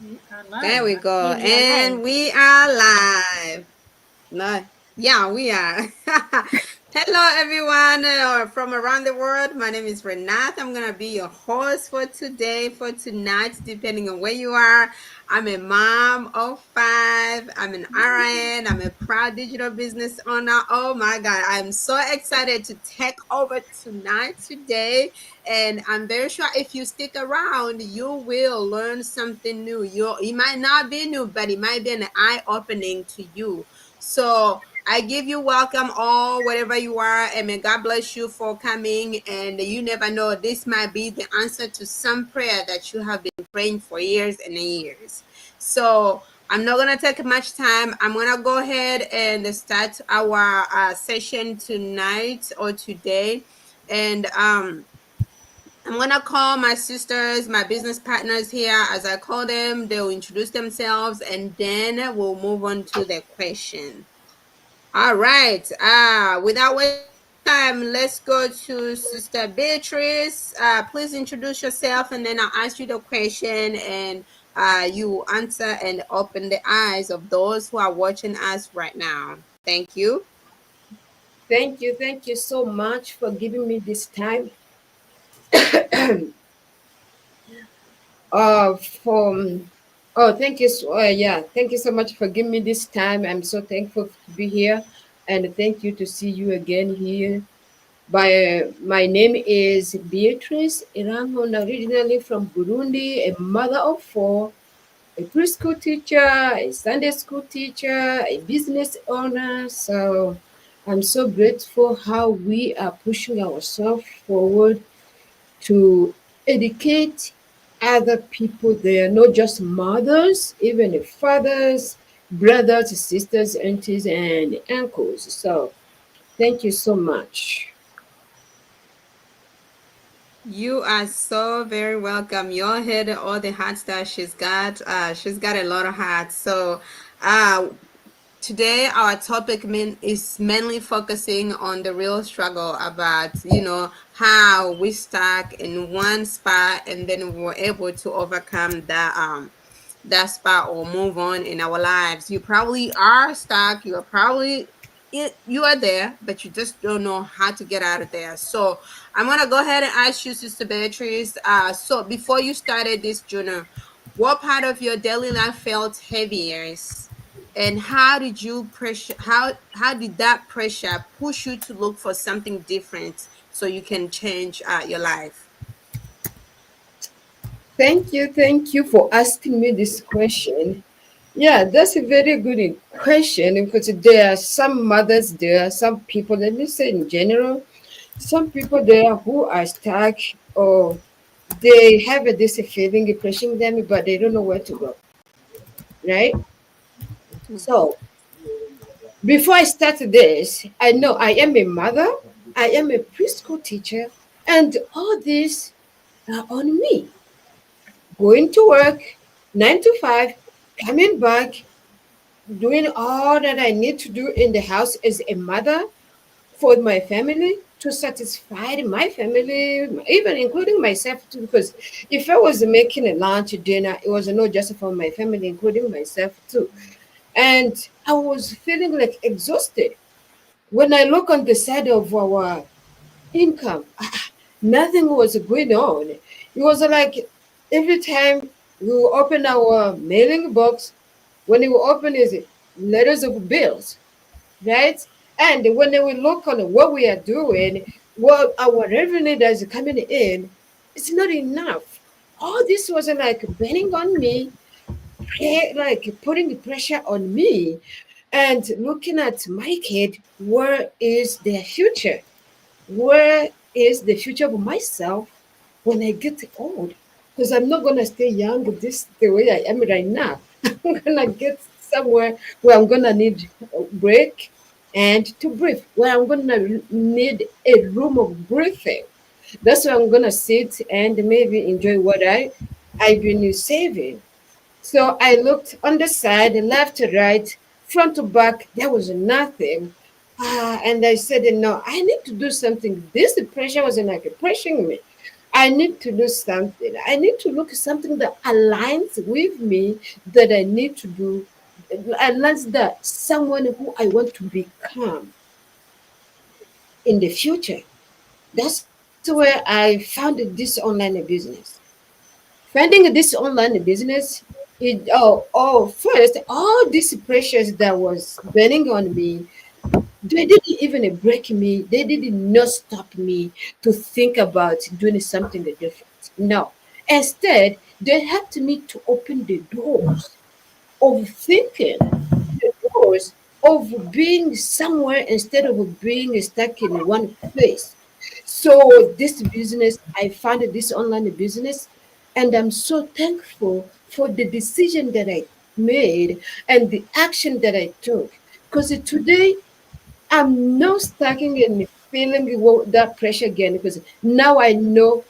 We are There live. we go. Actually, we are live. And we are live. No, yeah, we are. Hello, everyone from around the world. My name is Renat. I'm going to be your host for today, for tonight, depending on where you are. I'm a mom of five. I'm an RN. I'm a proud digital business owner. Oh my God. I'm so excited to take over tonight, today. And I'm very sure if you stick around, you will learn something new. It might not be new, but it might be an eye opening to you. So I give you welcome all wherever you are, and may God bless you for coming. And you never know, this might be the answer to some prayer that you have been praying for years and years. So I'm not gonna take much time. I'm gonna go ahead and start our session tonight or today, and I'm gonna call my sisters, my business partners here. As I call them, they'll introduce themselves, and then we'll move on to the question. All right. Without wasting time, let's go to Sister Beatrice. Please introduce yourself, and then I'll ask you the question, and you answer and open the eyes of those who are watching us right now. Thank you. Thank you so much for giving me this time. From Thank you. Thank you so much for giving me this time. I'm so thankful to be here, and thank you to see you again here. My name is Beatrice Iramon, originally from Burundi, a mother of four, a preschool teacher, a Sunday school teacher, a business owner. So I'm so grateful how we are pushing ourselves forward to educate other people there, not just mothers, even fathers, brothers, sisters, aunties, and uncles. So thank you so much. You are so very welcome. You all heard all the hats that she's got. She's got a lot of hats. So, uh, today our topic is mainly focusing on the real struggle about how we stuck in one spot and then we were able to overcome that spot or move on in our lives. You probably are stuck. You are probably you are there, but you just don't know how to get out of there. So I'm gonna go ahead and ask you, Sister Beatrice. So before you started this journey, what part of your daily life felt heaviest? And how did you pressure how did that pressure push you to look for something different so you can change your life? Thank you for asking me this question. Yeah, that's a very good question because there are some mothers, there are some people, let me say in general, some people there who are stuck or they have this feeling pushing them, but they don't know where to go, right? So before I start this, I know I am a mother, I am a preschool teacher, and all this are on me. Going to work, 9 to 5, coming back, doing all that I need to do in the house as a mother for my family to satisfy my family, even including myself too. Because if I was making a lunch, dinner, it was not just for my family, including myself too. And I was feeling like exhausted. When I look on the side of our income, nothing was going on. It was like every time we will open our mailing box, when we open is letters of bills, right? And when we look on what we are doing, what our revenue that is coming in, it's not enough. All this was like burning on me, like putting the pressure on me, and looking at my kid, where is their future? Where is the future of myself when I get old? Because I'm not gonna stay young this the way I am right now. I'm gonna get somewhere where I'm gonna need a break and to breathe, where I'm gonna need a room of breathing. That's where I'm gonna sit and maybe enjoy what I've been saving. So I looked on the side, left to right, front to back. There was nothing. And I said, no, I need to do something. This pressure was like pressuring me. I need to do something. I need to look at something that aligns with me, that I need to do, aligns that someone who I want to become in the future. That's where I found this online business. Finding this online business, first, all these pressures that was burning on me, they didn't even break me. They did not stop me to think about doing something different. No. Instead, they helped me to open the doors of thinking, the doors of being somewhere instead of being stuck in one place. So this business, I found this online business, and I'm so thankful for the decision that I made and the action that I took. Because today I'm not stuck in feeling that pressure again, because now I know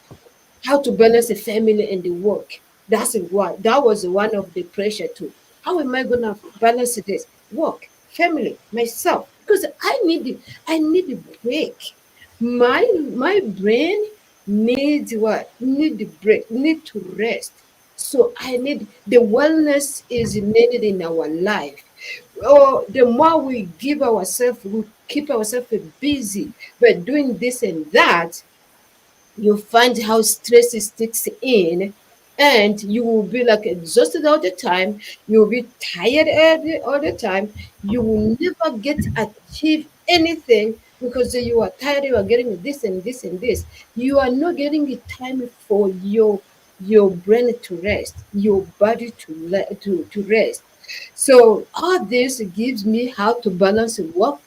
how to balance the family and the work. That's what that was one of the pressure too. How am I gonna balance this work, family, myself? Because I need a break. My brain needs what? Need the break, need to rest. So I need the wellness is needed in our life. Oh, the more we give ourselves, we keep ourselves busy by doing this and that, you find how stress sticks in, and you will be like exhausted all the time. You will be tired all the time. You will never get achieve anything because you are tired. You are getting this and this and this. You are not getting the time for your brain to rest, your body to rest. So all this gives me how to balance work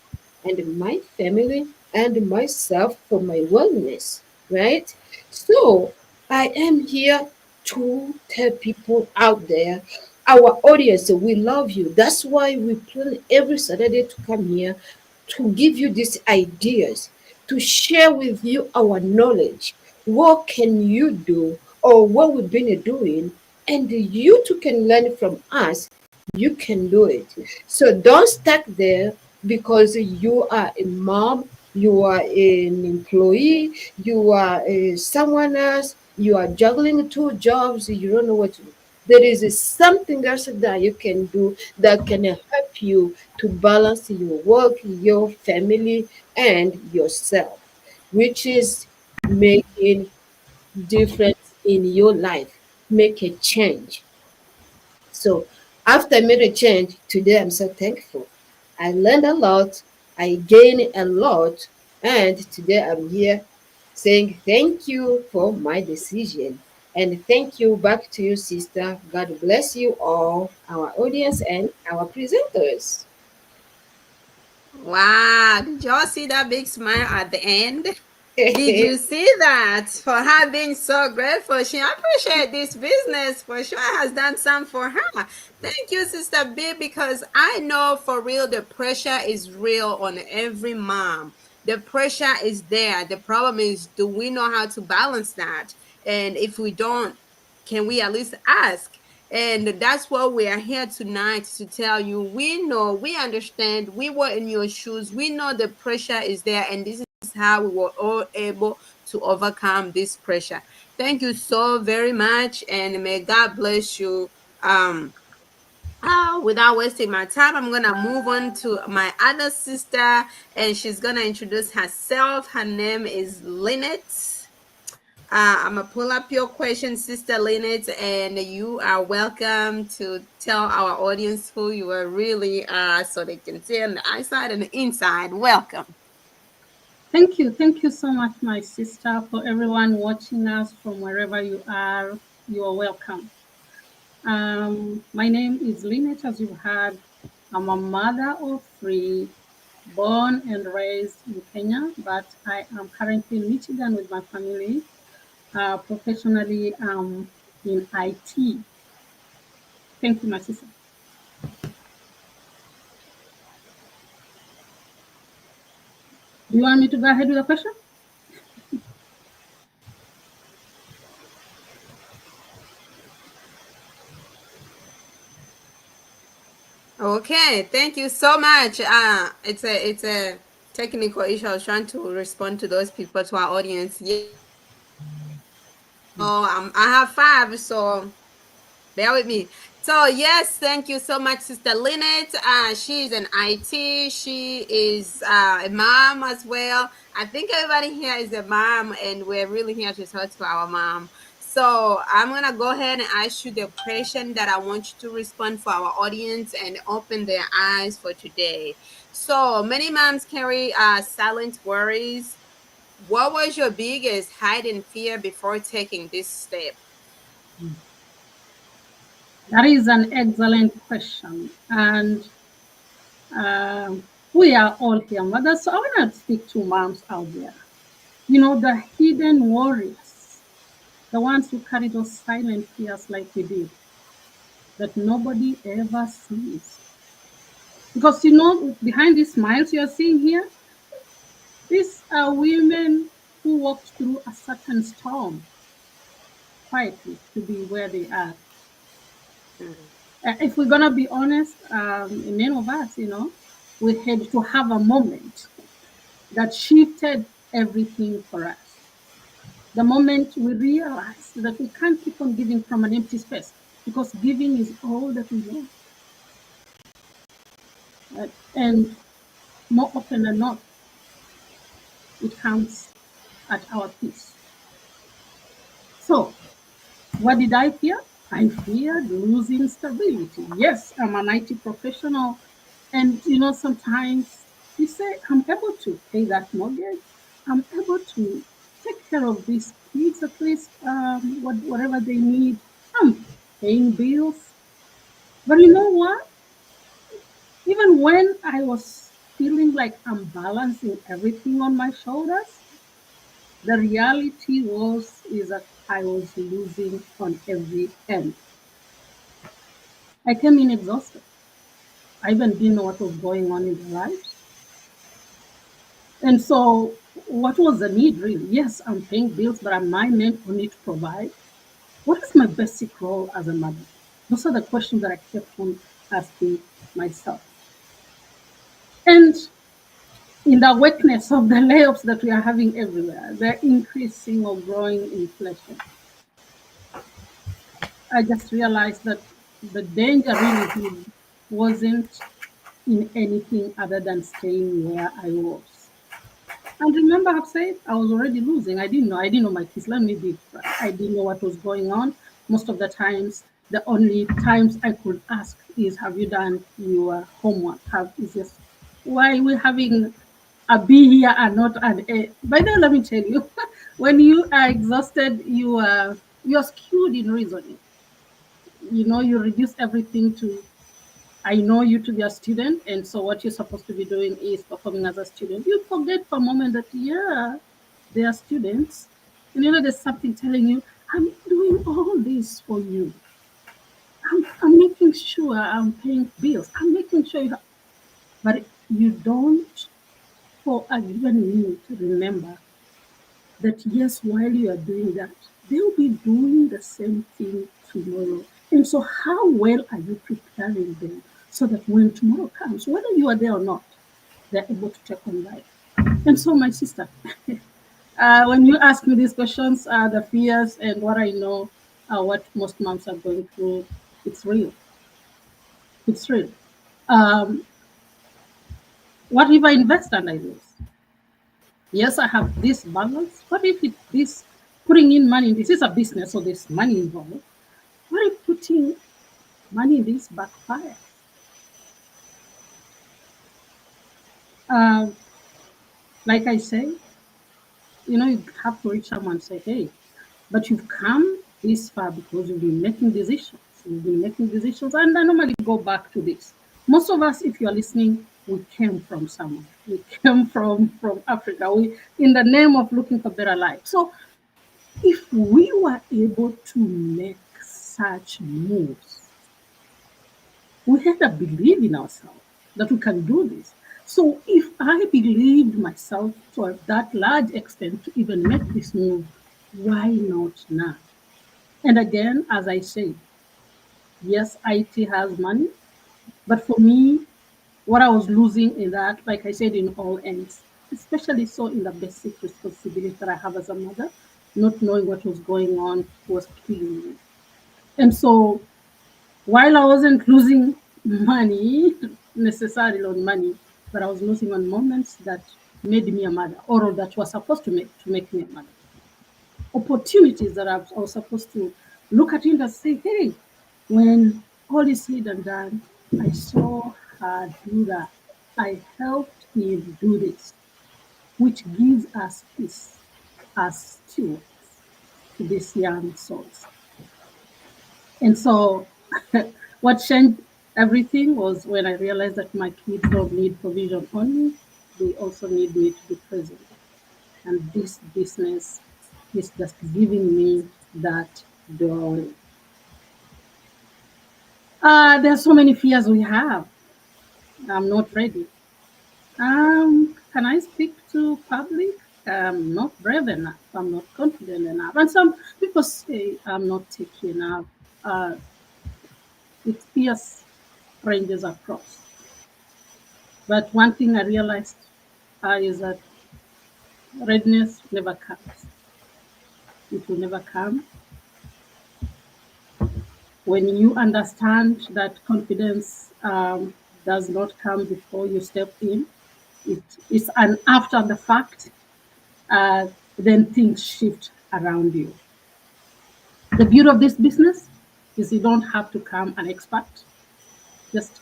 and my family and myself for my wellness, right? So I am here to tell people out there, our audience, we love you. That's why we plan every Saturday to come here to give you these ideas, to share with you our knowledge. What can you do, or what we've been doing, and you too can learn from us. You can do it. So don't stuck there because you are a mom, you are an employee, you are someone else, you are juggling two jobs, you don't know what to do. There is something else that you can do that can help you to balance your work, your family, and yourself, which is making difference in your life, make a change. So after I made a change, today I'm so thankful. I learned a lot, I gained a lot, and today I'm here saying thank you for my decision. And thank you back to you, sister. God bless you all, our audience and our presenters. Wow, did y'all see that big smile at the end? Did you see that? For her being so grateful, she appreciate this business. For sure has done some for her. Thank you, Sister B, because I know for real the pressure is real on every mom. The pressure is there. The problem is, do we know how to balance that? And if we don't, can we at least ask? And that's what we are here tonight to tell you. We know, we understand, we were in your shoes, we know the pressure is there, and this is how we were all able to overcome this pressure. Thank you so very much, and may God bless you. Um, Without wasting my time, I'm gonna move on to my other sister, and she's gonna introduce herself. Her name is Lynette. I'm gonna pull up your question, Sister Lynette, and you are welcome to tell our audience who you are really are so they can see on the outside and the inside. Welcome. Thank you so much, my sister, for everyone watching us from wherever you are. You are welcome. My name is Lynette, as you've heard. I'm a mother of three, born and raised in Kenya, but I am currently in Michigan with my family. Professionally, in IT. Thank you, my sister. Do you want me to go ahead with the question? Okay, thank you so much. It's a technical issue. I was trying to respond to those people, to our audience. Yes, Oh, I have five, so bear with me. So yes, thank you so much, Sister Lynette. She's an IT. She is a mom as well. I think everybody here is a mom, and we're really here to talk to our mom. So I'm gonna go ahead and ask you the question that I want you to respond for our audience and open their eyes for today. So many moms carry silent worries. What was your biggest hiding fear before taking this step? That is an excellent question. And we are all here mothers. So I want to speak to moms out there. You know, the hidden warriors, the ones who carry those silent fears like we did, that nobody ever sees. Because, you know, behind these smiles you're seeing here, these are women who walked through a certain storm quietly to be where they are. If we're going to be honest, many of us, you know, we had to have a moment that shifted everything for us. The moment we realize that we can't keep on giving from an empty space because giving is all that we know. And more often than not, it comes at our peace. So, what did I fear? I feared losing stability. Yes, I'm an IT professional. And, you know, sometimes you say, I'm able to pay that mortgage. I'm able to take care of these kids at least, whatever they need. I'm paying bills. But you know what? Even when I was feeling like I'm balancing everything on my shoulders, the reality is that I was losing on every end. I came in exhausted. I even didn't know what was going on in their lives. And so, what was the need really? Yes, I'm paying bills, but am I meant only to provide? What is my basic role as a mother? Those are the questions that I kept on asking myself. And in the awakeness of the layoffs that we are having everywhere, the increasing or growing inflation, I just realized that the danger really wasn't in anything other than staying where I was. And remember, I've said I was already losing. I didn't know my kids. Let me be frank. I didn't know what was going on. Most of the times, the only times I could ask is, "Have you done your homework? Have is this why we're having a B here and not an A?" By the way, let me tell you, when you are exhausted, you're skewed in reasoning. You know, you reduce everything to I know you to be a student, and so what you're supposed to be doing is performing as a student. You forget for a moment that, yeah, they are students. And you know, there's something telling you, I'm doing all this for you. I'm making sure I'm paying bills. I'm making sure you have, but you don't, for a given minute, remember that, yes, while you are doing that, they'll be doing the same thing tomorrow. And so, how well are you preparing them so that when tomorrow comes, whether you are there or not, they're able to take on life? And so, my sister, when you ask me these questions, the fears and what I know, what most moms are going through, it's real. It's real. Um, what if I invest and I lose? Yes, I have this balance. What if this putting in money? This is a business, so there's money involved. What if putting money in this backfire? Um, like I say, you know, you have to reach someone and say, "Hey, but you've come this far because you've been making decisions. You've been making decisions." And I normally go back to this. Most of us, if you're listening, we came from somewhere. We came from Africa. We, in the name of looking for better life. So if we were able to make such moves, we had to believe in ourselves that we can do this. So if I believed myself to that large extent to even make this move, why not now? And again, as I say, yes, IT has money, but for me, what I was losing in that, like I said, in all ends, especially so in the basic responsibility that I have as a mother, not knowing what was going on was killing me. And so while I wasn't losing money, necessarily on money, but I was losing on moments that made me a mother, or that were supposed to make me a mother. Opportunities that I was supposed to look at it and say, hey, when all is said and done, I saw her do that. I helped him do this, which gives us peace as stewards to these young souls. And so what changed everything was when I realized that my kids don't need provision only, they also need me to be present. And this business is just giving me that doorway. There are so many fears we have. I'm not ready. Can I speak to public? I'm not brave enough. I'm not confident enough. And some people say I'm not techy enough. It fears ranges across. But one thing I realized is that readiness never comes. It will never come. When you understand that confidence does not come before you step in, it's an after the fact, then things shift around you. The beauty of this business is you don't have to come an expert. Just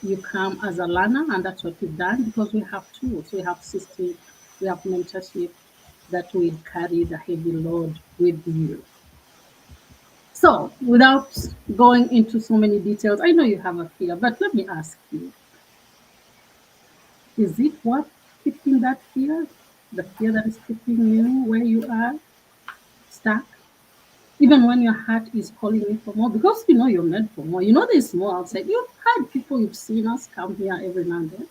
you come as a learner, and that's what we've done because we have tools, we have systems, we have mentorship that will carry the heavy load with you. So, without going into so many details, I know you have a fear, but let me ask you, is it worth keeping that fear? The fear that is keeping you where you are, stuck? Even when your heart is calling you for more, because you know you're meant for more. You know there's more outside. You've had people, you've seen us come here every now and then.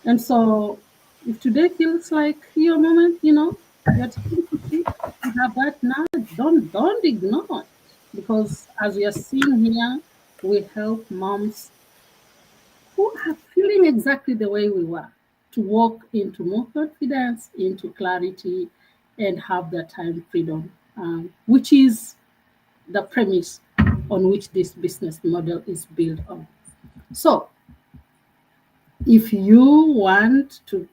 And so if today feels like your moment, you know, you're taking to see, you have that now, don't ignore it. Because as we are seeing here, we help moms who are feeling exactly the way we were to walk into more confidence, into clarity, and have that time freedom, which is the premise on which this business model is built on. So, if you want to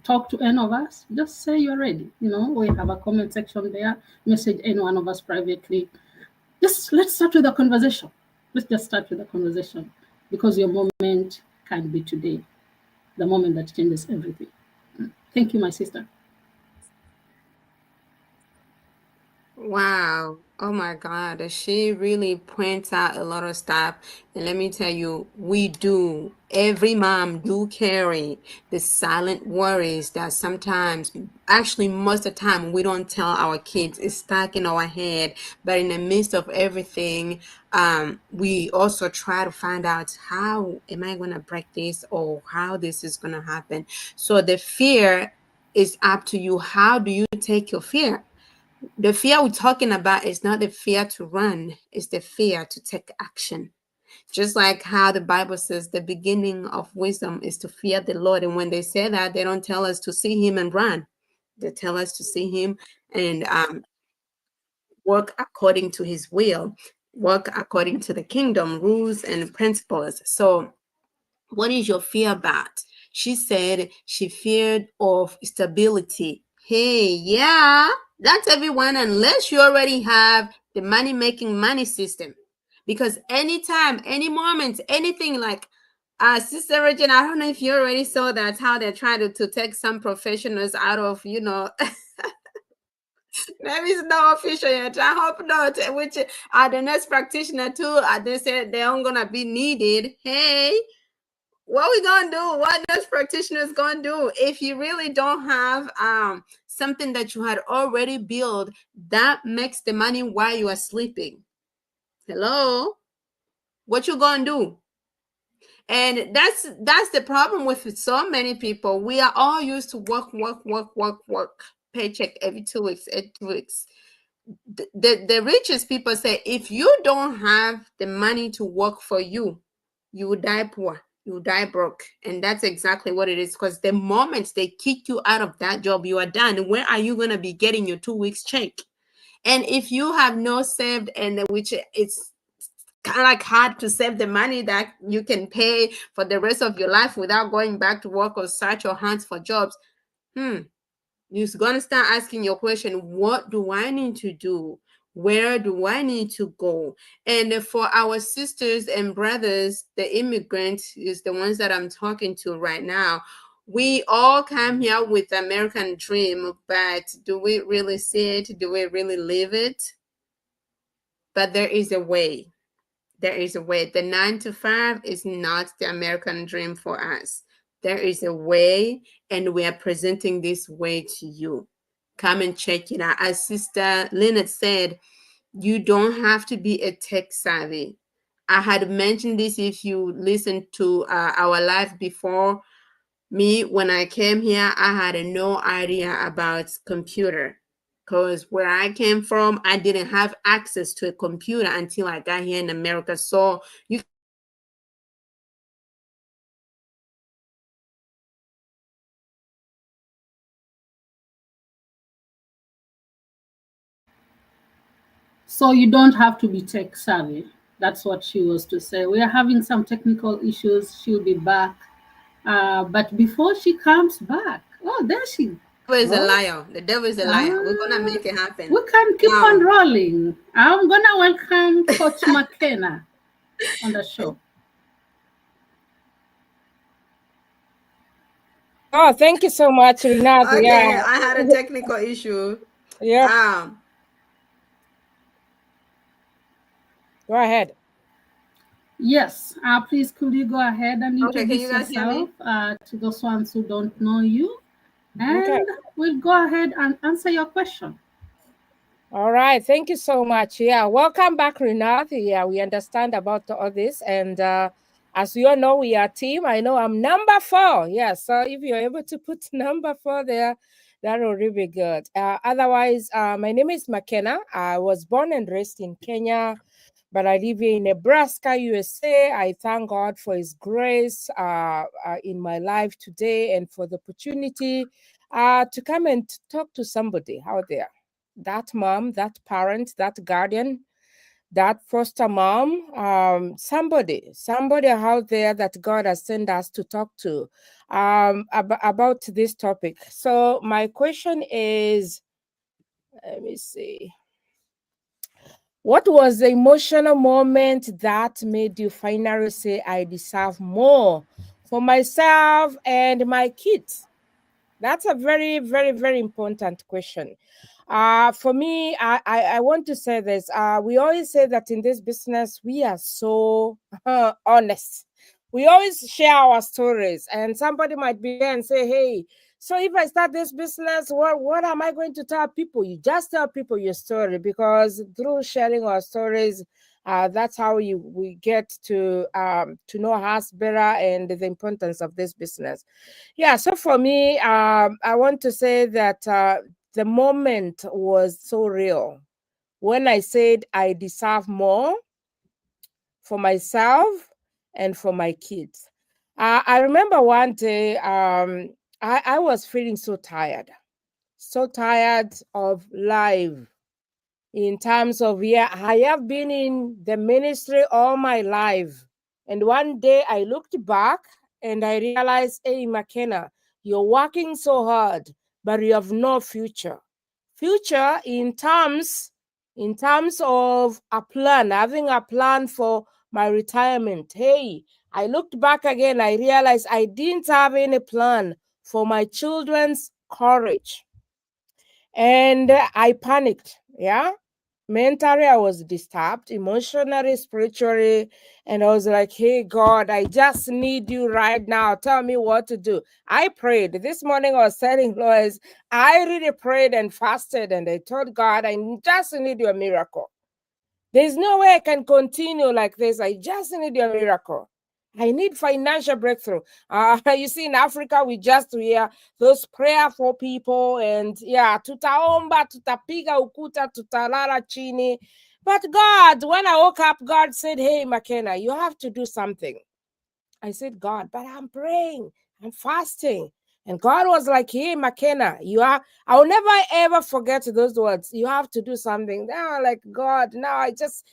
talk to any of us, just say you're ready. You know, we have a comment section there. Message any one of us privately. Just let's start with a conversation. Let's just start with a conversation because your moment can be today, the moment that changes everything. Thank you, my sister. Wow. Oh my God. She really points out a lot of stuff. And let me tell you, we do. Every mom do carry the silent worries that sometimes, actually most of the time, we don't tell our kids. It's stuck in our head. But in the midst of everything, we also try to find out how am I going to break this or how this is going to happen. So the fear is up to you. How do you take your fear? The fear we're talking about is not the fear to run, it's the fear to take action. Just like how the Bible says the beginning of wisdom is to fear the Lord. And when they say that, they don't tell us to see him and run. They tell us to see him and work according to his will, work according to the kingdom rules and principles. So what is your fear about? She said she feared of stability. Hey, yeah, that's everyone, unless you already have the money-making money system. Because anytime, any moment, anything like Sister Regina, I don't know if you already saw that, how they're trying to take some professionals out of, you know, maybe it's not official yet. I hope not. Which are the nurse practitioner too. They said they aren't gonna be needed. Hey, what we gonna do? What nurse practitioners gonna do if you really don't have something that you had already built that makes the money while you are sleeping? Hello, what you gonna do? And that's the problem with so many people. We are all used to work, paycheck every 2 weeks, every 2 weeks. The richest people say if you don't have the money to work for you, you will die poor. you die broke. And that's exactly what it is. Because the moment they kick you out of that job, you are done. Where are you going to be getting your 2 weeks check? And if you have no saved, and which it's kind of like hard to save the money that you can pay for the rest of your life without going back to work or search your hands for jobs, you're going to start asking your question, what do I need to do? Where do I need to go? And for our sisters and brothers, the immigrants is the ones that I'm talking to right now. We all come here with the American dream, but do we really see it? Do we really live it? But there is a way. There is a way. The 9 to 5 is not the American dream for us. There is a way, and we are presenting this way to you. Come and check it out. As Sister Lynette said, you don't have to be a tech savvy. I had mentioned this if you listened to our live before. Me, when I came here, I had no idea about computer, because where I came from, I didn't have access to a computer until I got here in America. So you So you don't have to be tech savvy. That's what she was to say. We are having some technical issues. She'll be back. But before she comes back, oh, there she devil is a goes. liar. The devil is a liar. We're gonna make it happen. We can keep on rolling. I'm gonna welcome Coach McKenna on the show. Oh, thank you so much, Renata. Okay, Yeah, I had a technical issue. yeah. Go ahead. Yes, please could you go ahead and Okay, can introduce you guys hear me? yourself to those ones who don't know you, and Okay. we'll go ahead and answer your question. All right. Thank you so much. Yeah, welcome back, Renata. Yeah, we understand about all this, and as you all know, we are a team. I know I'm number 4. Yeah, so if you're able to put number 4 there, that will really be good. Otherwise, my name is McKenna. I was born and raised in Kenya, but I live in Nebraska, USA. I thank God for His grace in my life today, and for the opportunity to come and talk to somebody out there. That mom, that parent, that guardian, that foster mom, somebody out there that God has sent us to talk to about this topic. So my question is, let me see. What was the emotional moment that made you finally say, I deserve more for myself and my kids? That's a very, very, very important question. For me, I want to say this. We always say that in this business, we are so honest. We always share our stories, and somebody might be there and say, hey, so if I start this business, what am I going to tell people? You just tell people your story, because through sharing our stories, that's how we get to know us better and the importance of this business. Yeah, so for me, I want to say that the moment was so real when I said I deserve more for myself and for my kids. I remember one day I was feeling so tired of life, in terms of, I have been in the ministry all my life. And one day I looked back and I realized, hey, McKenna, you're working so hard, but you have no future. Future in terms of a plan, having a plan for my retirement. Hey, I looked back again, I realized I didn't have any plan for my children's courage. And I panicked, mentally I was disturbed, emotionally, spiritually, and I was like, hey God, I just need you right now. Tell me what to do. I prayed. This morning I was telling Lois, I really prayed and fasted, and I told God, I just need your miracle. There's no way I can continue like this. I just need your miracle. I need financial breakthrough. You see, in Africa, we just hear those prayer for people, and tutaomba, tutapiga ukuta, tutalala chini. But God, when I woke up, God said, hey, McKenna, you have to do something. I said, God, but I'm praying, I'm fasting. And God was like, hey, McKenna, I'll never ever forget those words. You have to do something. Now, like, God, now I just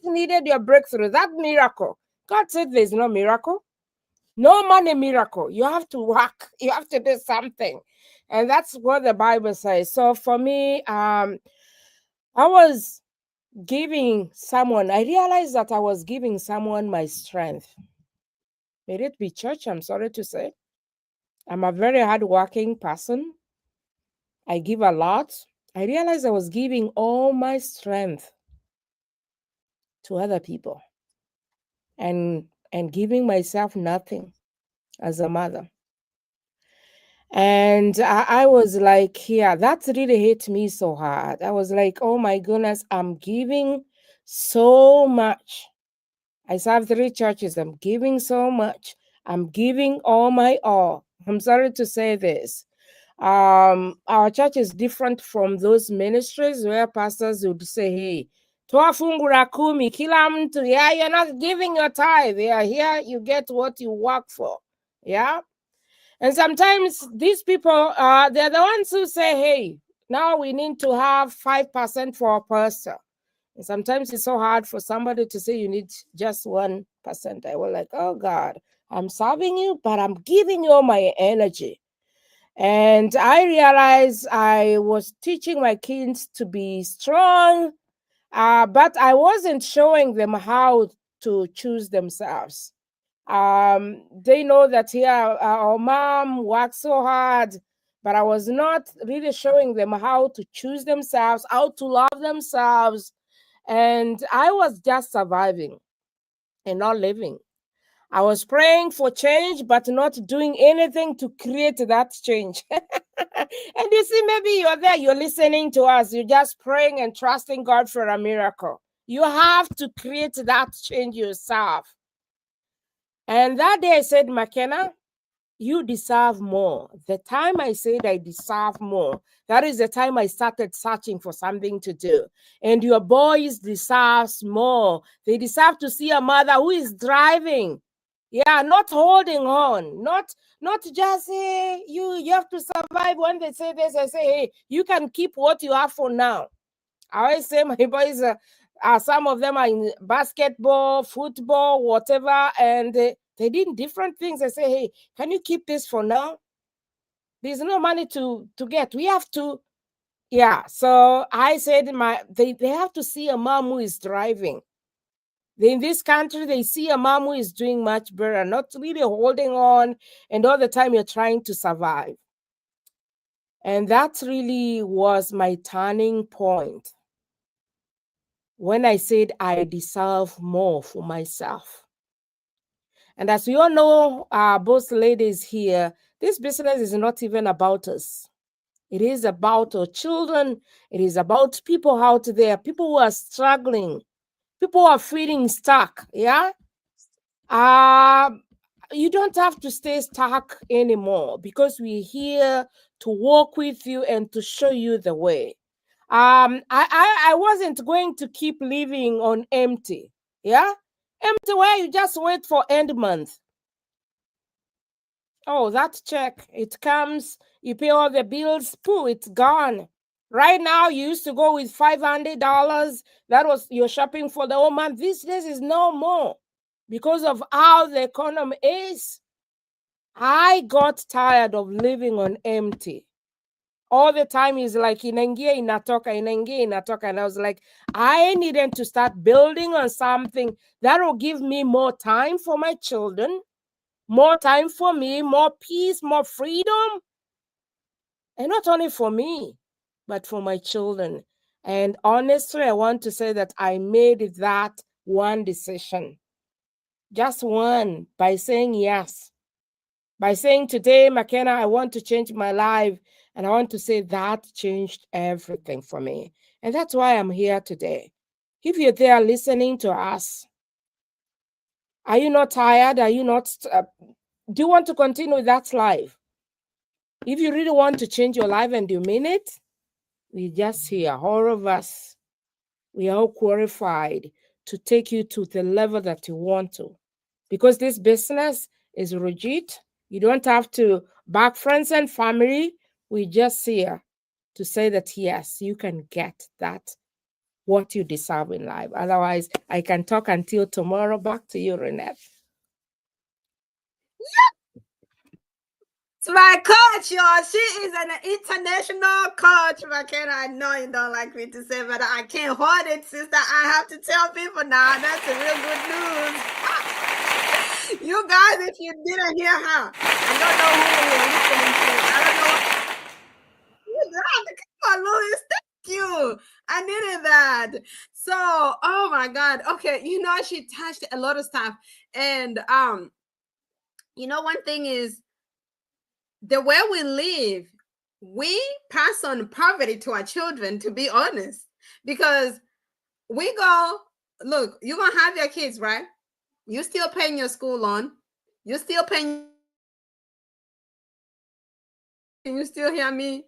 needed your breakthrough, that miracle. God said there's no miracle, no money miracle. You have to work, you have to do something. And that's what the Bible says. So for me, I was giving someone, I realized that I was giving someone my strength. May it be church, I'm sorry to say. I'm a very hardworking person. I give a lot. I realized I was giving all my strength to other people and giving myself nothing as a mother. And I was like, yeah, that really hit me so hard. I was like, oh my goodness, I'm giving so much. I serve 3 churches. I'm giving so much. I'm giving all my all. I'm sorry to say this. Our church is different from those ministries where pastors would say, hey, toa fungu la kumi, kila mtu. Yeah, you're not giving your tithe. Yeah, here you get what you work for. Yeah. And sometimes these people, they're the ones who say, hey, now we need to have 5% for a pastor. And sometimes it's so hard for somebody to say you need just 1%. I was like, oh God, I'm serving you, but I'm giving you all my energy. And I realized I was teaching my kids to be strong, but I wasn't showing them how to choose themselves. They know that here our mom worked so hard, but I was not really showing them how to choose themselves, how to love themselves. And I was just surviving and not living. I was praying for change, but not doing anything to create that change. And you see, maybe you're there, you're listening to us, you're just praying and trusting God for a miracle. You have to create that change yourself. And that day I said, McKenna, you deserve more. The time I said I deserve more, that is the time I started searching for something to do. And your boys deserve more. They deserve to see a mother who is driving. Yeah, not holding on, not just, hey, you have to survive. When they say this, I say, hey, you can keep what you have for now. I always say my boys, some of them are in basketball, football, whatever, and they did different things. I say, hey, can you keep this for now? There's no money to get. We have to, yeah. So I said, they have to see a mom who is driving. In this country, they see a mom who is doing much better, not really holding on, and all the time you're trying to survive. And that really was my turning point when I said I deserve more for myself. And as we all know, both ladies here, this business is not even about us. It is about our children. It is about people out there, people who are struggling, people who are feeling stuck. Yeah. You don't have to stay stuck anymore because we're here to walk with you and to show you the way. I wasn't going to keep living on empty. Yeah. Empty where you just wait for end month. Oh, that check, it comes, you pay all the bills, pooh, it's gone. Right now, you used to go with $500. That was your shopping for the whole month. These days is no more because of how the economy is. I got tired of living on empty. All the time is like, inaingia inatoka, inaingia inatoka. And I was like, I needed to start building on something that will give me more time for my children, more time for me, more peace, more freedom. And not only for me, but for my children. And honestly, I want to say that I made that one decision. Just one, by saying yes. By saying today, McKenna, I want to change my life. And I want to say that changed everything for me. And that's why I'm here today. If you're there listening to us, are you not tired? Are you not, do you want to continue with that life? If you really want to change your life and you mean it, we just here, all of us, we are all qualified to take you to the level that you want to. because this business is legit. You don't have to beg friends and family. We just here to say that, yes, you can get that, what you deserve in life. Otherwise, I can talk until tomorrow. Back to you, Renette. It's my coach, y'all. She is an international coach. McKenna, I know you don't like me to say, but I can't hold it, sister. I have to tell people now. That's a real good news. You guys, if you didn't hear her, I don't know who you're listening to. I don't know. Come on, Louis. Thank you. I needed that. So, oh my God. Okay, she touched a lot of stuff. And one thing is, the way we live, we pass on poverty to our children, to be honest, because we go, look, you're going to have your kids, right? You're still paying your school loan. You're still paying. Can you still hear me?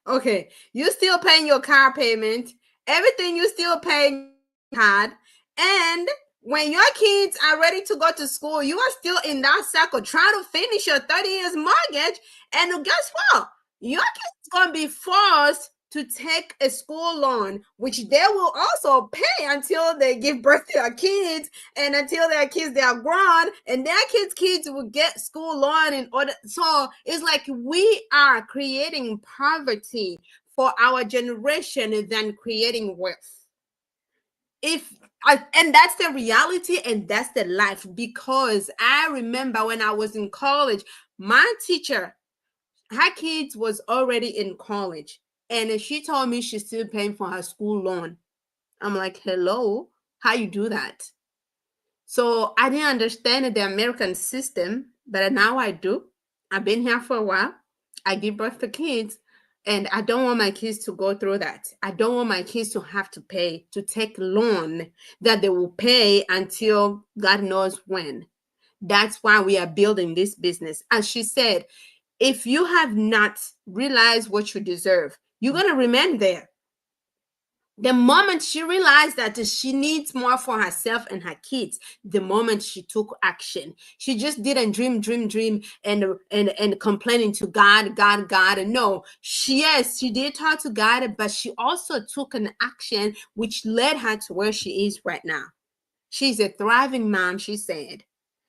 Okay. You're still paying your car payment. Everything you still paying hard. And when your kids are ready to go to school, you are still in that circle trying to finish your 30 years mortgage. And guess what? Your kids going to be forced to take a school loan, which they will also pay until they give birth to their kids, and until their kids, they are grown, and their kids will get school loan in order. So it's like we are creating poverty for our generation than creating wealth. And that's the reality, and that's the life. Because I remember when I was in college, my teacher, her kids was already in college, and she told me she's still paying for her school loan. I'm like, hello, how you do that? So I didn't understand the American system, but now I do. I've been here for a while. I give birth to kids, and I don't want my kids to go through that. I don't want my kids to have to pay, to take loan that they will pay until God knows when. That's why we are building this business. As she said, if you have not realized what you deserve, you're going to remain there. The moment she realized that she needs more for herself and her kids, the moment she took action, she just didn't dream and complaining to God. No, yes, she did talk to God, but she also took an action which led her to where she is right now. She's a thriving mom, she said.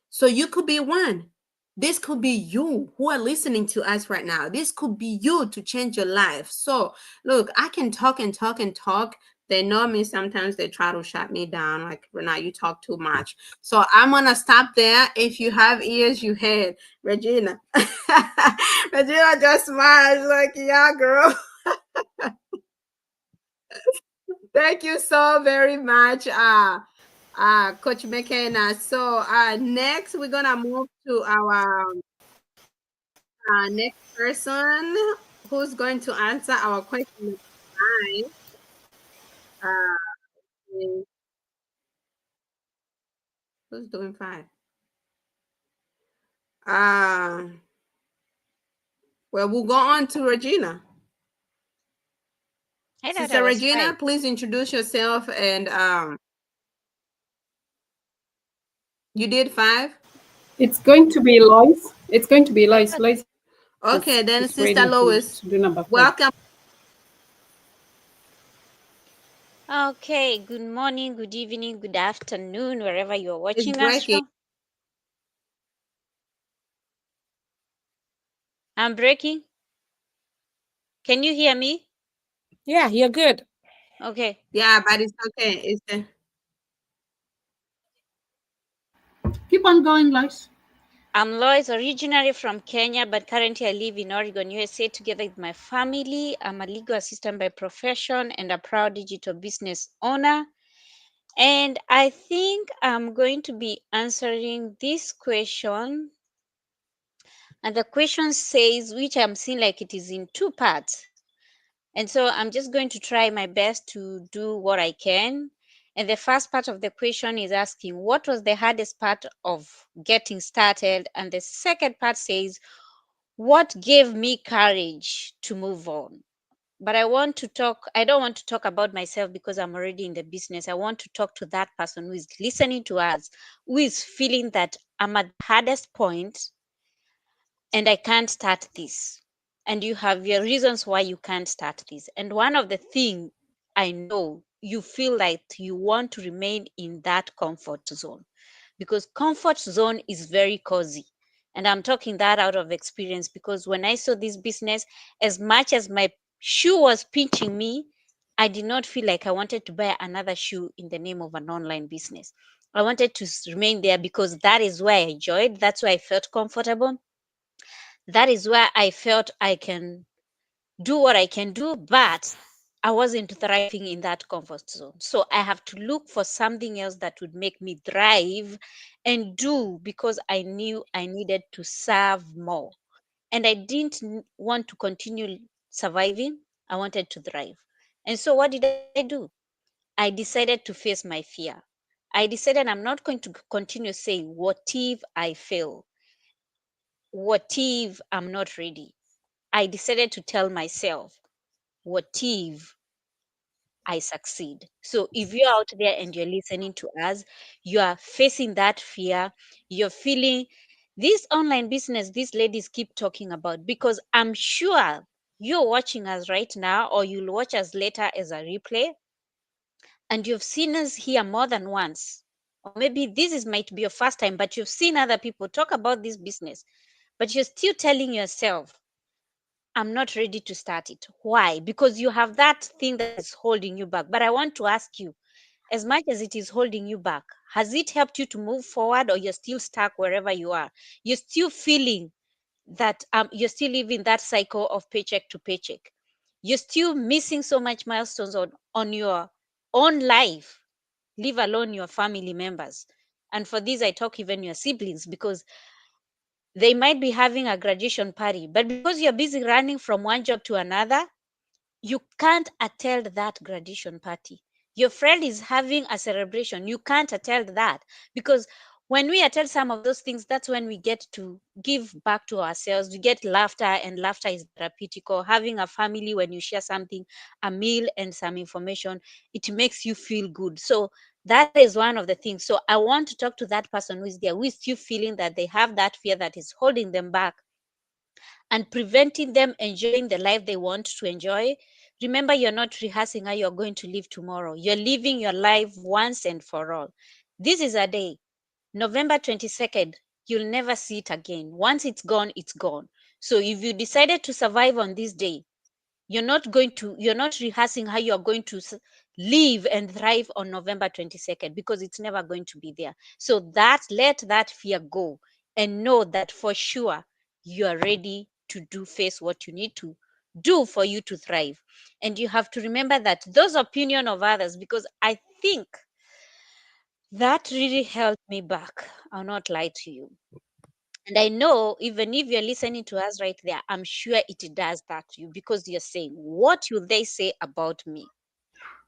So you could be one. This could be you who are listening to us right now. This could be you to change your life. So look, I can talk and talk and talk. They know me. Sometimes they try to shut me down. Like, Renata, you talk too much. So I'm going to stop there. If you have ears, you heard. Regina. Regina just smiled. Like, yeah, girl. Thank you so very much. Coach McKenna. So next, we're gonna move to our next person who's going to answer our question 5. Who's doing 5? Well, we'll go on to Regina. Sister Regina, please introduce yourself. And you did 5? It's going to be Lois. It's going to be Lois. Lois. Okay, then Sister Lois, to do number 5. welcome. Okay, good morning, good evening, good afternoon, wherever you're watching It's us breaking. from. I'm breaking. Can you hear me? Yeah, you're good. Okay. Yeah, but it's okay. It's Keep on going, Lois. I'm Lois, originally from Kenya, but currently I live in Oregon, USA, together with my family. I'm a legal assistant by profession and a proud digital business owner. And I think I'm going to be answering this question. And the question says, which I'm seeing like it is in 2 parts. And so I'm just going to try my best to do what I can. And the first part of the question is asking, what was the hardest part of getting started? And the second part says, what gave me courage to move on? But I don't want to talk about myself because I'm already in the business. I want to talk to that person who is listening to us, who is feeling that I'm at the hardest point and I can't start this. And you have your reasons why you can't start this. And one of the things I know, you feel like you want to remain in that comfort zone, because comfort zone is very cozy. And I'm talking that out of experience, because when I saw this business, as much as my shoe was pinching me, I did not feel like I wanted to buy another shoe in the name of an online business. I wanted to remain there because that is where I enjoyed. That's where I felt comfortable. That is where I felt I can do what I can do, but I wasn't thriving in that comfort zone. So I have to look for something else that would make me thrive and do, because I knew I needed to serve more. And I didn't want to continue surviving. I wanted to thrive. And so what did I do? I decided to face my fear. I decided I'm not going to continue saying, what if I fail? What if I'm not ready? I decided to tell myself, what if I succeed? So if you're out there and you're listening to us, you are facing that fear, you're feeling this online business these ladies keep talking about, because I'm sure you're watching us right now, or you'll watch us later as a replay, and you've seen us here more than once. Or maybe this is might be your first time, but you've seen other people talk about this business, but you're still telling yourself, I'm not ready to start it. Why? Because you have that thing that is holding you back. But I want to ask you, as much as it is holding you back, has it helped you to move forward, or you're still stuck wherever you are? You're still feeling that you're still living that cycle of paycheck to paycheck. You're still missing so much milestones on your own life, leave alone your family members. And for this, I talk even your siblings, because they might be having a graduation party, but because you're busy running from one job to another, you can't attend that graduation party. Your friend is having a celebration, you can't attend that, because when we attend some of those things, that's when we get to give back to ourselves. We get laughter, and laughter is therapeutic. Or having a family, when you share something, a meal and some information, it makes you feel good. So that is one of the things. So I want to talk to that person who is there, who is still feeling that they have that fear that is holding them back and preventing them enjoying the life they want to enjoy. Remember, you're not rehearsing how you're going to live tomorrow. You're living your life once and for all. This is a day, November 22nd. You'll never see it again. Once it's gone, it's gone. So if you decided to survive on this day, you're not rehearsing how you're going to live and thrive on November 22nd, because it's never going to be there. So let that fear go, and know that for sure you are ready to face what you need to do for you to thrive. And you have to remember that those opinion of others, because I think that really held me back. I'll not lie to you. And I know, even if you're listening to us right there, I'm sure it does that to you, because you're saying, what will they say about me?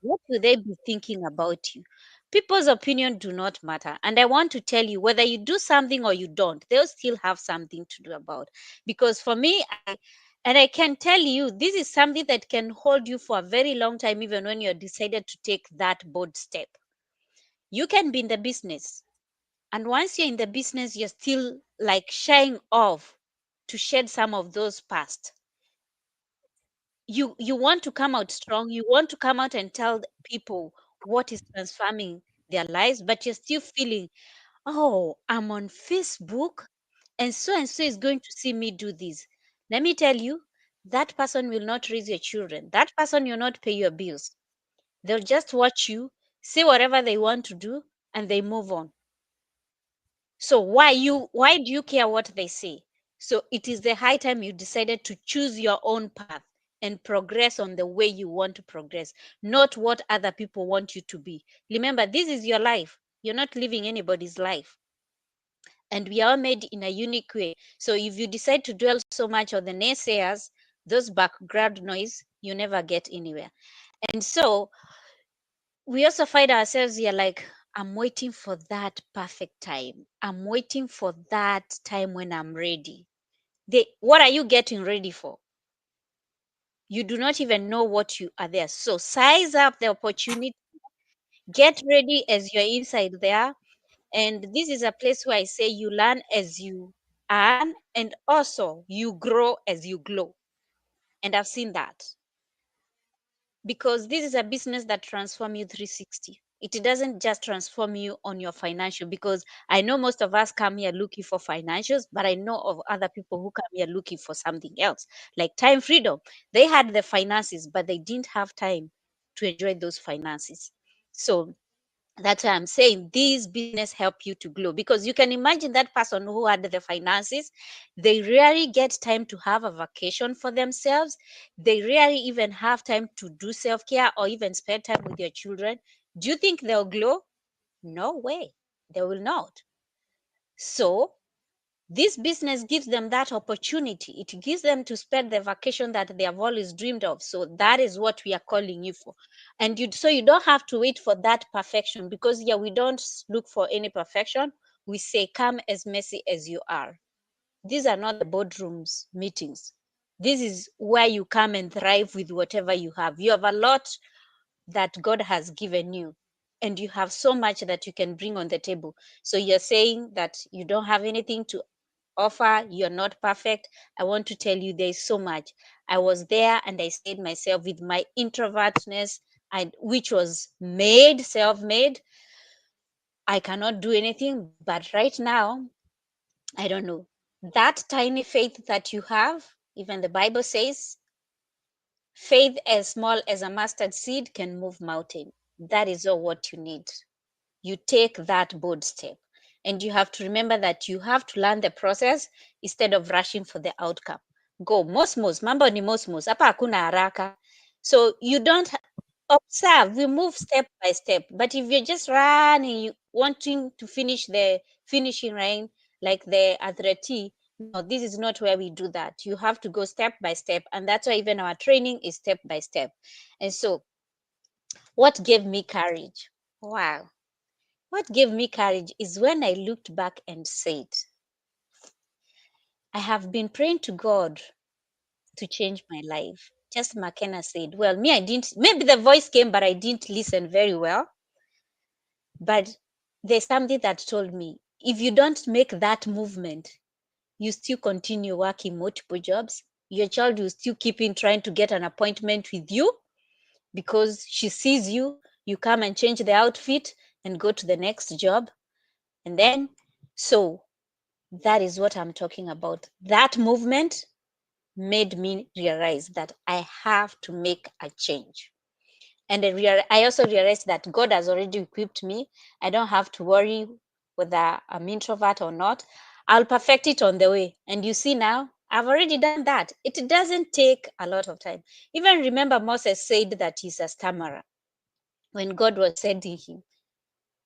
What will they be thinking about you? People's opinion do not matter. And I want to tell you, whether you do something or you don't, they'll still have something to do about. Because for me, and I can tell you, this is something that can hold you for a very long time, even when you're decided to take that bold step. You can be in the business, and once you're in the business, you're still like shying off to shed some of those past. You want to come out strong. You want to come out and tell people what is transforming their lives, but you're still feeling, oh, I'm on Facebook, and so is going to see me do this. Let me tell you, that person will not raise your children. That person will not pay your bills. They'll just watch you, say whatever they want to do, and they move on. So why do you care what they say? So it is the high time you decided to choose your own path and progress on the way you want to progress, not what other people want you to be. Remember, this is your life. You're not living anybody's life. And we are made in a unique way. So if you decide to dwell so much on the naysayers, those background noise, you never get anywhere. And so we also find ourselves here like, I'm waiting for that perfect time. I'm waiting for that time when I'm ready. What are you getting ready for? You do not even know what you are there. So size up the opportunity. Get ready as you're inside there. And this is a place where I say you learn as you earn, and also you grow as you glow. And I've seen that, because this is a business that transforms you 360. It doesn't just transform you on your financial, because I know most of us come here looking for financials, but I know of other people who come here looking for something else, like time freedom. They had the finances, but they didn't have time to enjoy those finances. So that's why I'm saying these business help you to grow, because you can imagine that person who had the finances, they rarely get time to have a vacation for themselves. They rarely even have time to do self-care or even spend time with their children. Do you think they'll glow? No way. They will not. So this business gives them that opportunity. It gives them to spend the vacation that they have always dreamed of. So that is what we are calling you for. And you don't have to wait for that perfection, because we don't look for any perfection. We say, come as messy as you are. These are not the boardrooms meetings. This is where you come and thrive with whatever you have. You have a lot that God has given you, and you have so much that you can bring on the table. So you're saying that you don't have anything to offer, you're not perfect. I want to tell you there's so much. I was there and I said myself, with my introvertness, which was self-made, I cannot do anything. But right now, I don't know. That tiny faith that you have, even the Bible says, faith as small as a mustard seed can move mountain. That is all what you need. You take that bold step. And you have to remember that you have to learn the process instead of rushing for the outcome. Go mosmos, mambo ni mosmos, hapa hakuna haraka. So you don't observe, we move step by step. But if you're just running, wanting to finish the finishing line like the athlete, no, this is not where we do that. You have to go step by step. And that's why even our training is step by step. And so what gave me courage? Wow. What gave me courage is when I looked back and said, I have been praying to God to change my life. Just McKenna said, well, me, I didn't, maybe the voice came, but I didn't listen very well. But there's something that told me, if you don't make that movement, you still continue working multiple jobs. Your child will still keep in trying to get an appointment with you, because she sees you, you come and change the outfit and go to the next job. And then, so that is what I'm talking about. That movement made me realize that I have to make a change. And I also realized that God has already equipped me. I don't have to worry whether I'm introvert or not. I'll perfect it on the way. And you see now, I've already done that. It doesn't take a lot of time. Even remember, Moses said that he's a stammerer when God was sending him.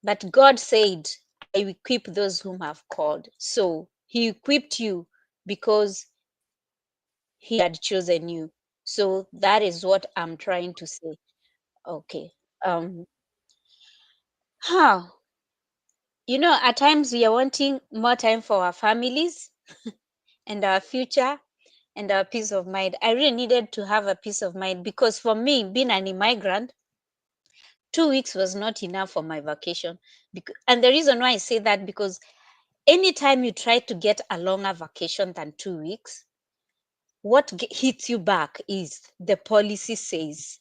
But God said, I equip those whom I've called. So he equipped you because he had chosen you. So that is what I'm trying to say. Okay. How? At times we are wanting more time for our families and our future and our peace of mind. I really needed to have a peace of mind, because for me, being an immigrant, 2 weeks was not enough for my vacation. And the reason why I say that, because anytime you try to get a longer vacation than 2 weeks, what hits you back is the policy says.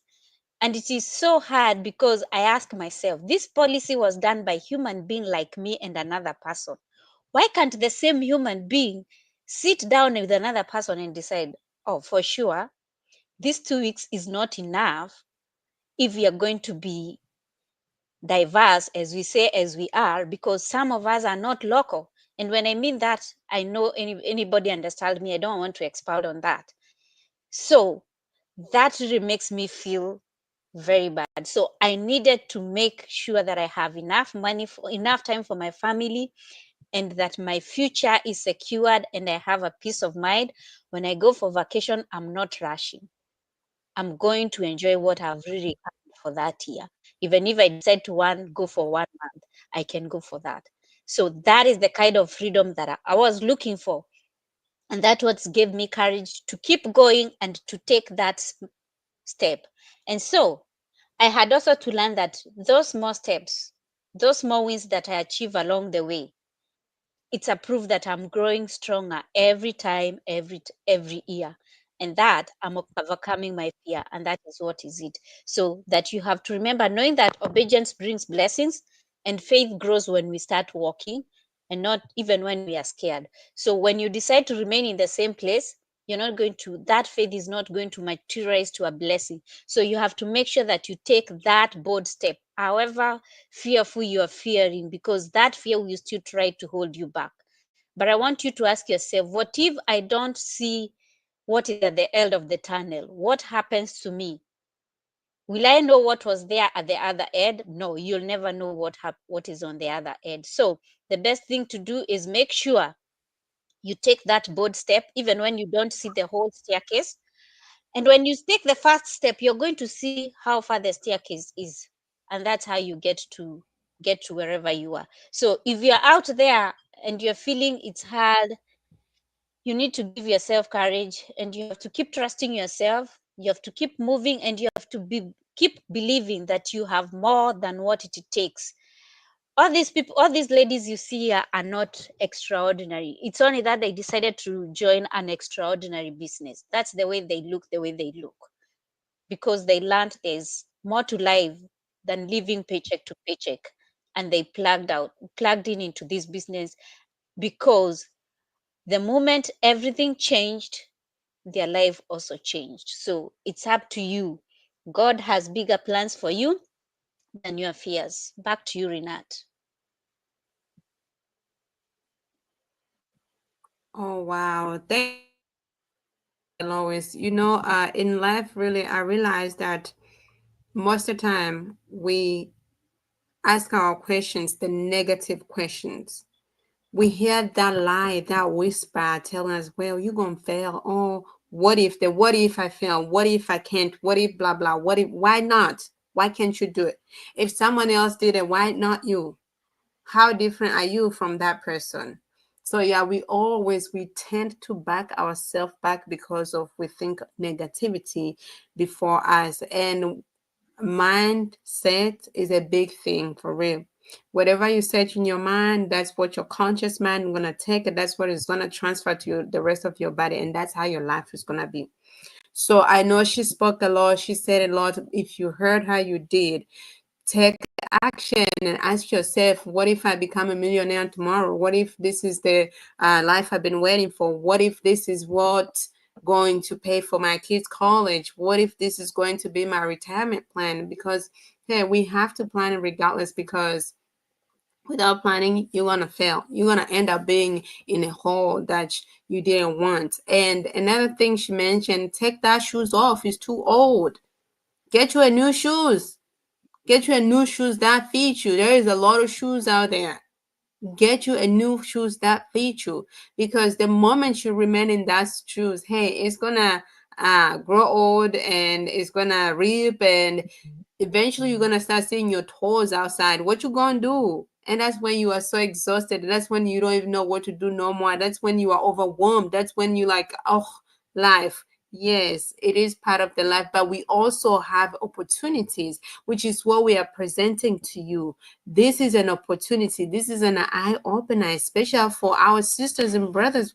And it is so hard, because I ask myself, this policy was done by human being like me and another person. Why can't the same human being sit down with another person and decide, oh, for sure, these 2 weeks is not enough if we are going to be diverse, as we say, as we are, because some of us are not local. And when I mean that, I know anybody understands me. I don't want to expound on that. So that really makes me feel very bad. So I needed to make sure that I have enough money, enough time for my family, and that my future is secured and I have a peace of mind. When I go for vacation, I'm not rushing. I'm going to enjoy what I've really earned for that year. Even if I decide to go for 1 month, I can go for that. So that is the kind of freedom that I was looking for. And that's what gave me courage to keep going and to take that step. And so I had also to learn that those small steps those small wins that I achieve along the way, it's a proof that I'm growing stronger every time, every year. And that I'm overcoming my fear. And that is what is it. So that you have to remember, knowing that obedience brings blessings and faith grows when we start walking and not even when we are scared. So when you decide to remain in the same place, you're not going to, that faith is not going to materialize to a blessing. So you have to make sure that you take that bold step, however fearful you are fearing, because that fear will still try to hold you back. But I want you to ask yourself, what if I don't see what is at the end of the tunnel? What happens to me? Will I know what was there at the other end? No, you'll never know what is on the other end. So the best thing to do is make sure you take that bold step, even when you don't see the whole staircase. And when you take the first step, you're going to see how far the staircase is. And that's how you get to wherever you are. So if you're out there and you're feeling it's hard, you need to give yourself courage, and you have to keep trusting yourself. You have to keep moving, and you have to keep believing that you have more than what it takes. All these people, all these ladies you see here are not extraordinary. It's only that they decided to join an extraordinary business. That's the way they look, because they learned there's more to life than living paycheck to paycheck. And they plugged in into this business, because the moment everything changed, their life also changed. So it's up to you. God has bigger plans for you than your fears. Back to you, Renat. Oh wow. Thank you, Lois. In life really I realized that most of the time we ask our questions, the negative questions. We hear that lie, that whisper telling us, well, you're gonna fail. Oh, what if I fail? What if I can't? What if blah blah? What if why not? Why can't you do it? If someone else did it, why not you? How different are you from that person? So yeah, we tend to back ourselves back because of we think negativity before us. And mindset is a big thing for real. Whatever you set in your mind, that's what your conscious mind gonna take, and that's what is gonna transfer to the rest of your body, and that's how your life is gonna be. So I know she spoke a lot, she said a lot. If you heard her, you did. Take action and ask yourself, what if I become a millionaire tomorrow? What if this is the life I've been waiting for? What if this is what going to pay for my kids college? What if this is going to be my retirement plan? Because hey, we have to plan it regardless, because without planning you're gonna fail. You're gonna end up being in a hole that you didn't want. And another thing she mentioned, take that shoes off, it's too old. Get you a new shoes. Get you a new shoes that fit you. There is a lot of shoes out there. Get you a new shoes that fit you, because the moment you remain in that shoes, hey, it's gonna grow old and it's gonna rip, and eventually you're gonna start seeing your toes outside. What you gonna do? And that's when you are so exhausted. That's when you don't even know what to do no more. That's when you are overwhelmed. That's when you like, oh, life. Yes, it is part of the life, but we also have opportunities, which is what we are presenting to you. This is an opportunity. This is an eye opener, especially for our sisters and brothers.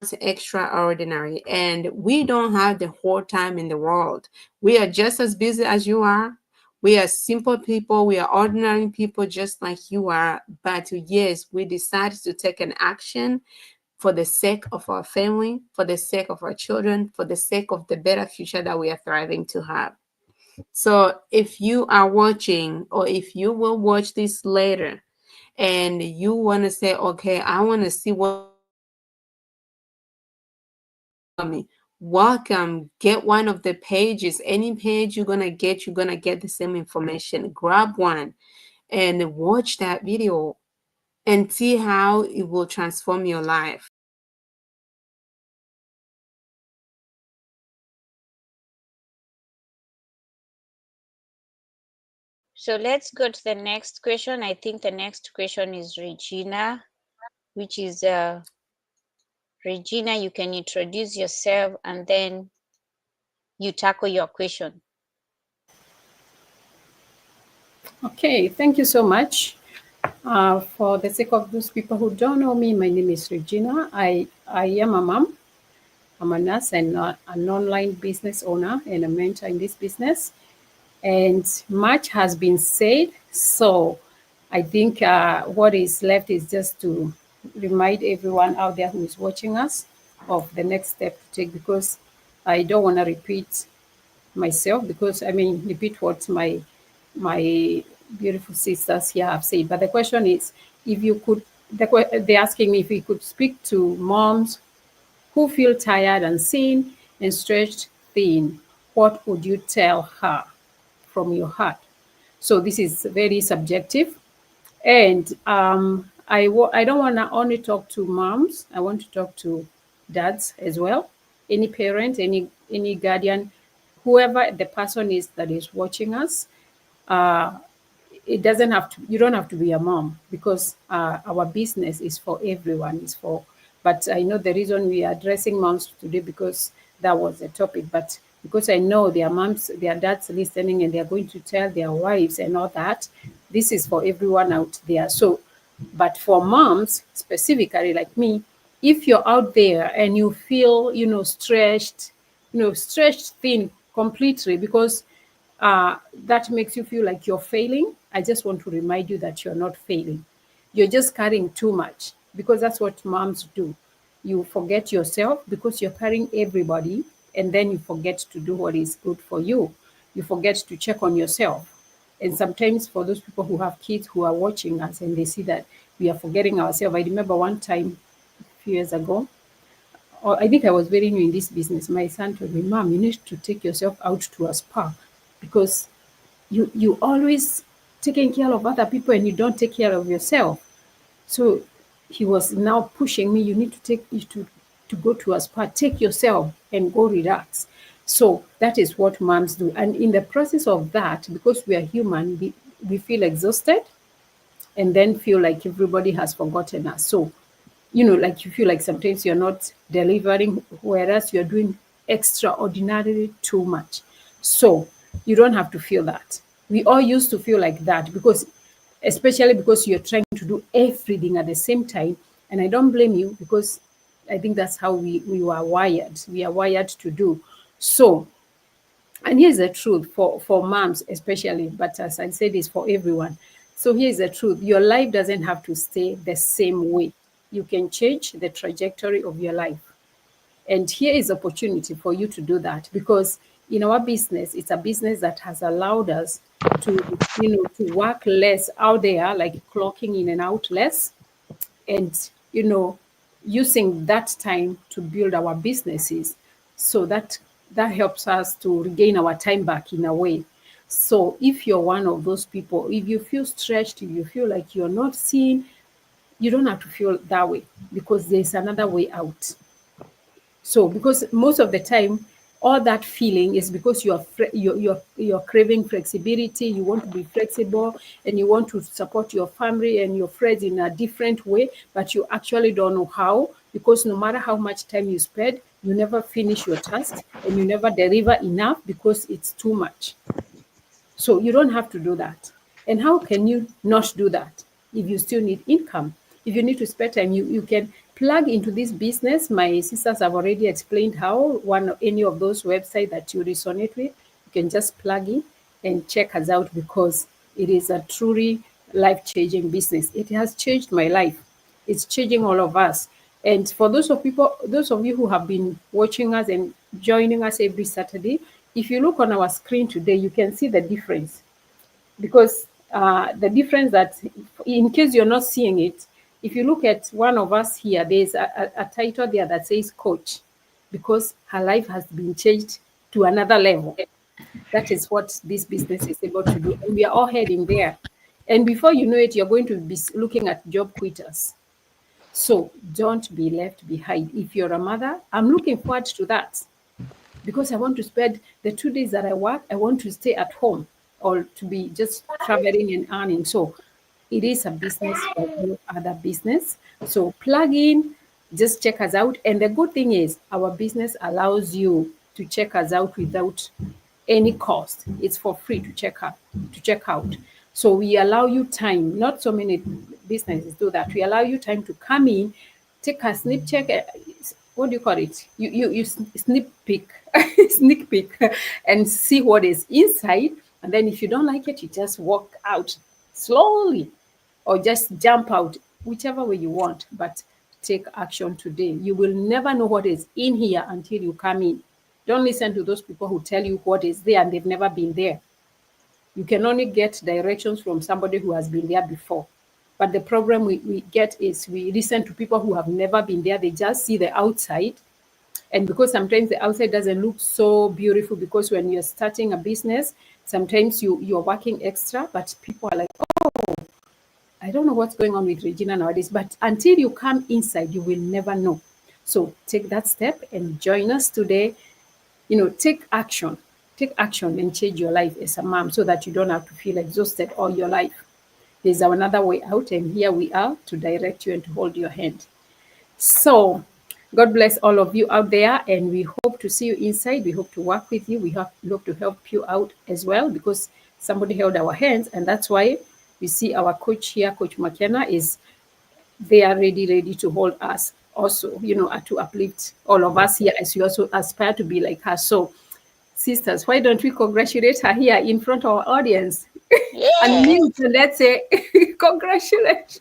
It's extraordinary, and we don't have the whole time in the world. We are just as busy as you are. We are simple people. We are ordinary people just like you are. But yes, we decided to take an action for the sake of our family, for the sake of our children, for the sake of the better future that we are thriving to have. So if you are watching, or if you will watch this later and you want to say, okay, I want to see what me, welcome. Get one of the pages. Any page you're gonna get the same information. Grab one and watch that video and see how it will transform your life. So let's go to the next question. I think the next question is Regina, which is Regina, you can introduce yourself and then you tackle your question. Okay, thank you so much. For the sake of those people who don't know me, my name is Regina. I am a mom. I'm a nurse and an online business owner and a mentor in this business. And much has been said. So I think what is left is just to remind everyone out there who is watching us of the next step to take, because I don't want to repeat myself, because I mean repeat what my beautiful sisters here have said. But the question is, if you could, they're asking me if we could speak to moms who feel tired and seen and stretched thin, what would you tell her from your heart? So this is very subjective, and I don't want to only talk to moms. I want to talk to dads as well. Any parent, any guardian, whoever the person is that is watching us. Uh, it doesn't have to. You don't have to be a mom, because our business is for everyone. It's for. But I know the reason we are addressing moms today, because that was the topic. But because I know their moms, their dads listening, and they are going to tell their wives and all that, this is for everyone out there. So, but for moms specifically like me, if you're out there and you feel, stretched, stretched thin completely, because that makes you feel like you're failing, I just want to remind you that you're not failing. You're just carrying too much, because that's what moms do. You forget yourself because you're carrying everybody, and then you forget to do what is good for you. You forget to check on yourself. And sometimes for those people who have kids who are watching us and they see that we are forgetting ourselves. I remember one time a few years ago, or I think I was very new in this business. My son told me, "Mom, you need to take yourself out to a spa, because you always taking care of other people and you don't take care of yourself." So he was now pushing me, "You need to take you to go to a spa, take yourself and go relax." So that is what moms do. And in the process of that, because we are human, we feel exhausted and then feel like everybody has forgotten us. So, like you feel like sometimes you're not delivering, whereas you're doing extraordinarily too much. So you don't have to feel that. We all used to feel like that, because especially because you're trying to do everything at the same time. And I don't blame you, because I think that's how we were wired. We are wired to do. So, and here's the truth for moms especially, but as I said, it's for everyone. So here's the truth. Your life doesn't have to stay the same way. You can change the trajectory of your life. And here is opportunity for you to do that, because in our business, it's a business that has allowed us to work less out there, like clocking in and out less, and using that time to build our businesses. So that helps us to regain our time back in a way. So if you're one of those people, if you feel stretched, if you feel like you're not seen, you don't have to feel that way, because there's another way out. So because most of the time, all that feeling is because you're craving flexibility. You want to be flexible and you want to support your family and your friends in a different way, but you actually don't know how, because no matter how much time you spend, you never finish your task and you never deliver enough because it's too much. So you don't have to do that. And how can you not do that if you still need income? If you need to spend time, you can plug into this business. My sisters have already explained how. Any of those websites that you resonate with, you can just plug in and check us out, because it is a truly life-changing business. It has changed my life. It's changing all of us. And for those of you who have been watching us and joining us every Saturday, if you look on our screen today, you can see the difference. Because the difference that, in case you're not seeing it, if you look at one of us here, there's a title there that says coach, because her life has been changed to another level. That is what this business is able to do. And we are all heading there. And before you know it, you're going to be looking at job quitters. So don't be left behind. If you're a mother, I'm looking forward to that, because I want to spend the 2 days that I work, I want to stay at home or to be just traveling and earning. So it is a business like no other business. So plug in, just check us out. And the good thing is our business allows you to check us out without any cost. It's for free to check out. So we allow you time. Not so many businesses do that. We allow you time to come in, take a snip check. What do you call it? You sneak peek, sneak peek, and see what is inside. And then if you don't like it, you just walk out slowly, or just jump out, whichever way you want. But take action today. You will never know what is in here until you come in. Don't listen to those people who tell you what is there and they've never been there. You can only get directions from somebody who has been there before. But the problem we get is we listen to people who have never been there. They just see the outside. And because sometimes the outside doesn't look so beautiful, because when you're starting a business, sometimes you're working extra, but people are like, oh, I don't know what's going on with Regina nowadays. But until you come inside, you will never know. So take that step and join us today. Take action. Take action and change your life as a mom so that you don't have to feel exhausted all your life. There's another way out, and here we are to direct you and to hold your hand. So, God bless all of you out there, and we hope to see you inside. We hope to work with you. We hope to help you out as well, because somebody held our hands, and that's why we see our coach here, Coach McKenna, is they are ready to hold us also, to uplift all of us here as we also aspire to be like her. So, sisters, why don't we congratulate her here in front of our audience? Yeah. And let's say congratulations.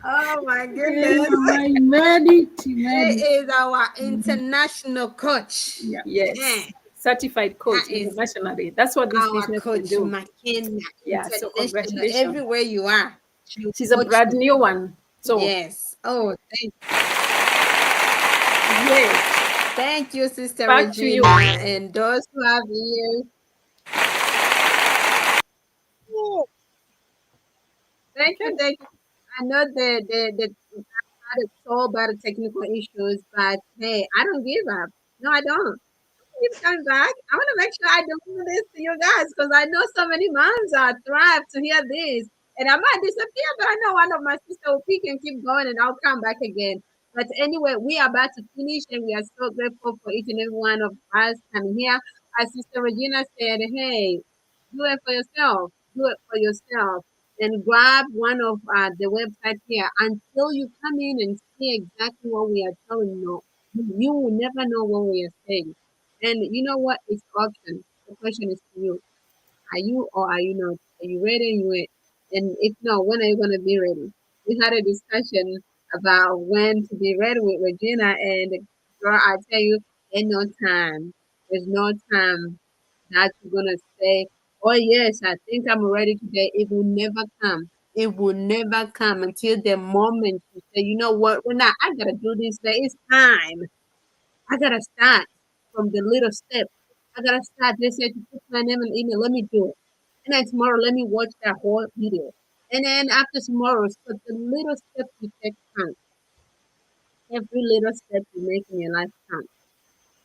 Oh my Yeah, goodness. I'm ready to She ready. is our international coach. Yeah. Yes, Yeah, certified coach that is internationally. That's what this our business can coach do. McKenna. Yeah, so International. congratulations. Everywhere you are, she'll She's a coach brand you. new one. So, Yes. Oh, yes, thank you, Sister back to you. Regina. And those who have ears, thank you, Okay. thank you. I know the had so bad technical issues, but hey, I don't give up. No, I don't. Keep coming back. I want to make sure I deliver this to you guys, because I know so many moms are thrive to hear this. And I might disappear, but I know one of my sister will pick and keep going, and I'll come back again. But anyway, we are about to finish, and we are so grateful for each and every one of us coming here. As Sister Regina said, hey, do it for yourself. Do it for yourself. And grab one of the websites here until you come in and see exactly what we are telling you. You will never know what we are saying. And you know what? It's option. The question is to you. Are you or are you not? Are you ready? And you ain't. And if not, when are you gonna be ready? We had a discussion about when to be ready with Regina, and girl, I tell you, ain't no time. There's no time that you're gonna say, "Oh yes, I think I'm ready today." It will never come. It will never come until the moment you say, "You know what? Well, now I gotta do this. There is time. I gotta start from the little step. I gotta start. They said to put my name and email. Let me do it. And then tomorrow, let me watch that whole video. And then after tomorrow, so the little steps you take count. Every little step you make in your life counts.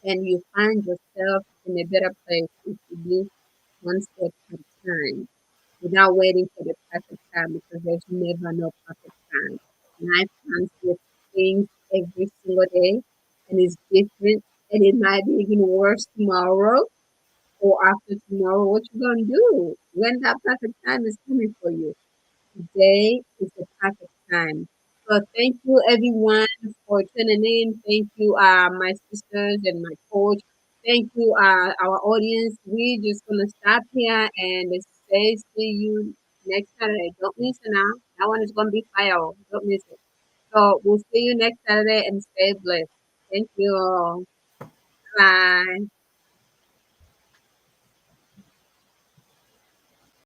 And you find yourself in a better place if you do one step at a time without waiting for the perfect time, because there's never no perfect time. Life comes with things every single day, and it's different, and it might be even worse tomorrow or after tomorrow. What you gonna do when that perfect time is coming for you? Today is the perfect time. So thank you everyone for tuning in. Thank you, my sisters and my coach. Thank you, our audience. We just gonna stop here and say see you next Saturday. Don't miss it now. That one is gonna be fire. Don't miss it. So we'll see you next Saturday and stay blessed. Thank you all. Bye.